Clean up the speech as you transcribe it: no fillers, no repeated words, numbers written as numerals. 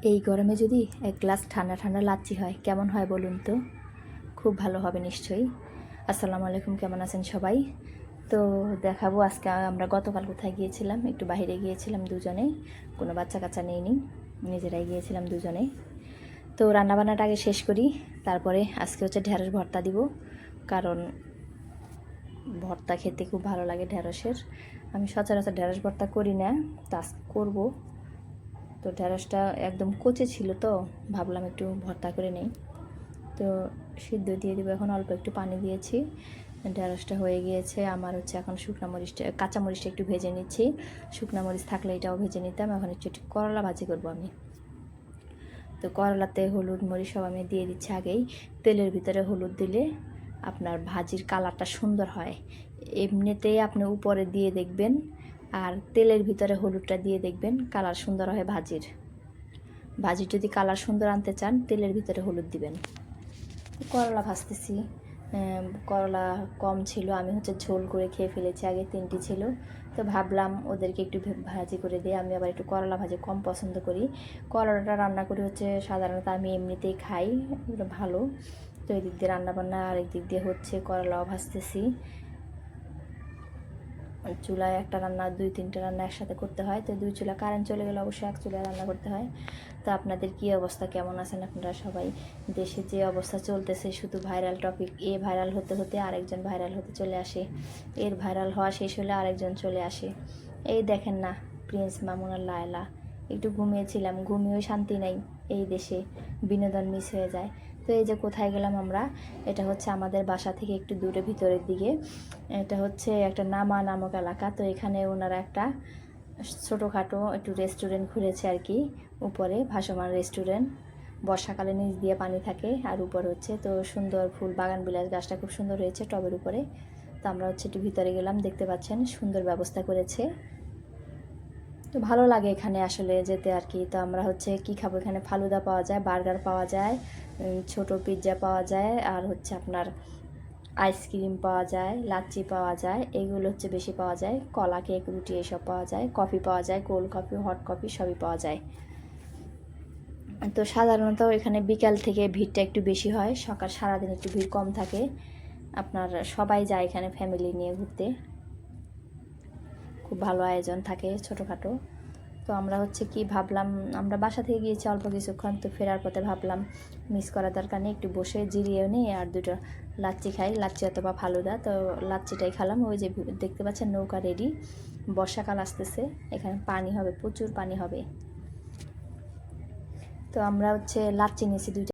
এই গরমে যদি এক গ্লাস ঠান্ডা ঠান্ডা লাচ্ছি হয় কেমন হয় বলুন তো? খুব ভালো হবে নিশ্চয়ই। আসসালামু আলাইকুম, কেমন আছেন সবাই? তো দেখাবো আজকে আমরা গতকাল কোথায় গিয়েছিলাম। একটু বাইরে গিয়েছিলাম দুজনে, কোনো বাচ্চা কাচ্চা নেইনি, নিজেরাই গিয়েছিলাম দুজনে। তো রান্নাবান্নাটা আগে শেষ করি, তারপরে আজকে হচ্ছে ঢেঁড়স ভর্তা দিব, কারণ ভর্তা খেতে খুব ভালো লাগে ঢেঁড়সের। আমি সচরাচর ঢেঁড়স ভর্তা করি না, তা করবো। তো ঢেঁড়সটা একদম কচে ছিল, তো ভাবলাম একটু ভর্তা করে নেই। তো সিদ্ধ দিয়ে দেবো, এখন অল্প একটু পানি দিয়েছি। ঢেঁড়সটা হয়ে গিয়েছে আমার। হচ্ছে এখন শুকনো মরিচটা, কাঁচা মরিচটা একটু ভেজে নিচ্ছি। শুকনো মরিচ থাকলে এটাও ভেজে নিতাম। এখন একটু করলা ভাজি করবো আমি। তো করলাতে হলুদ মরিচ সব আমি দিয়ে দিচ্ছি আগেই। তেলের ভিতরে হলুদ দিলে আপনার ভাজির কালারটা সুন্দর হয়। এমনিতেই আপনি উপরে দিয়ে দেখবেন, আর তেলের ভিতরে হলুদটা দিয়ে দেখবেন কালার সুন্দর হয় ভাজির। ভাজির যদি কালার সুন্দর আনতে চান তেলের ভিতরে হলুদ দিবেন। করলা ভাজতেছি। করলা কম ছিল, আমি হচ্ছে ঝোল করে খেয়ে ফেলেছি, আগে 3টি ছিল। তো ভাবলাম ওদেরকে একটু ভাজি করে দিই। আমি আবার একটু করলা ভাজি কম পছন্দ করি। করলাটা রান্না করে হচ্ছে সাধারণত আমি এমনিতেই খাই, এটা ভালো। তো এই দিক দিয়ে রান্নাবান্না, আর এই দিক দিয়ে হচ্ছে করলাও ভাজতেছি। চুলায় একটা রান্না 2-3টা রান্না একসাথে করতে হয়, তো 2 চুলা কারেন্ট চলে গেলে অবশ্যই 1 চুলায় রান্না করতে হয়। তো আপনাদের কী অবস্থা, কেমন আছেন আপনারা সবাই? দেশে যে অবস্থা চলতেছে, শুধু ভাইরাল টপিক, ভাইরাল হতে হতে আরেকজন ভাইরাল হতে চলে আসে, এর ভাইরাল হওয়া শেষ হলে আরেকজন চলে আসে। এই দেখেন না, প্রিন্স মামুন আর লায়লা। একটু ঘুমিয়েছিলাম, ঘুমিয়েও শান্তি নাই। এই দেশে বিনোদন মিস হয়ে যায়। তো এই যে কোথায় গেলাম আমরা, এটা হচ্ছে আমাদের বাসা থেকে একটু দূরে ভিতরের দিকে। এটা হচ্ছে একটা নামা নামক এলাকা। তো এখানে ওনারা একটা ছোটোখাটো একটু রেস্টুরেন্ট খুলেছে আর কি, উপরে ভাসমান রেস্টুরেন্ট। বর্ষাকালে নিচ দিয়ে পানি থাকে, আর উপর হচ্ছে তো সুন্দর ফুল বাগান বিলাস, গাছটা খুব সুন্দর হয়েছে টবের উপরে। তো আমরা হচ্ছে একটু ভিতরে গেলাম, দেখতে পাচ্ছেন সুন্দর ব্যবস্থা করেছে। তো ভালো লাগে এখানে আসলে যেতে আর কি। তো আমরা হচ্ছে কি খাবো, এখানে ফালুদা পাওয়া যায়, বার্গার পাওয়া যায়, ছোট পিৎজা পাওয়া যায়, আর হচ্ছে আপনার আইসক্রিম পাওয়া যায়, লাচ্ছি পাওয়া যায়, এইগুলো হচ্ছে বেশি পাওয়া যায়। কলা, কেক, রুটি এসব পাওয়া যায়। কফি পাওয়া যায়, কোল্ড কফি, হট কফি সবই পাওয়া যায়। তো সাধারণত এখানে বিকাল থেকে ভিড়টা একটু বেশি হয়, সকাল সারাদিন একটু ভিড় কম থাকে। আপনার সবাই যায় এখানে ফ্যামিলি নিয়ে ঘুরতে। খুব ভালো আয়োজন থাকে ছোটোখাটো। তো আমরা হচ্ছে কি ভাবলাম, আমরা বাসা থেকে গিয়েছি অল্প কিছুক্ষণ, তো ফেরার পথে ভাবলাম মিস করার দরকার নেই, একটু বসে জিরিয়ে নিই আর 2টা লাচ্ছি খাই, লাচ্ছি অথবা ফালুদা। তো লাচ্ছিটাই খেলাম। ওই যে দেখতে পাচ্ছেন নৌকা রেডি, বর্ষাকাল আসতেছে, এখানে পানি হবে, প্রচুর পানি হবে। তো আমরা হচ্ছে লাচ্ছি নিয়েছি 2টা।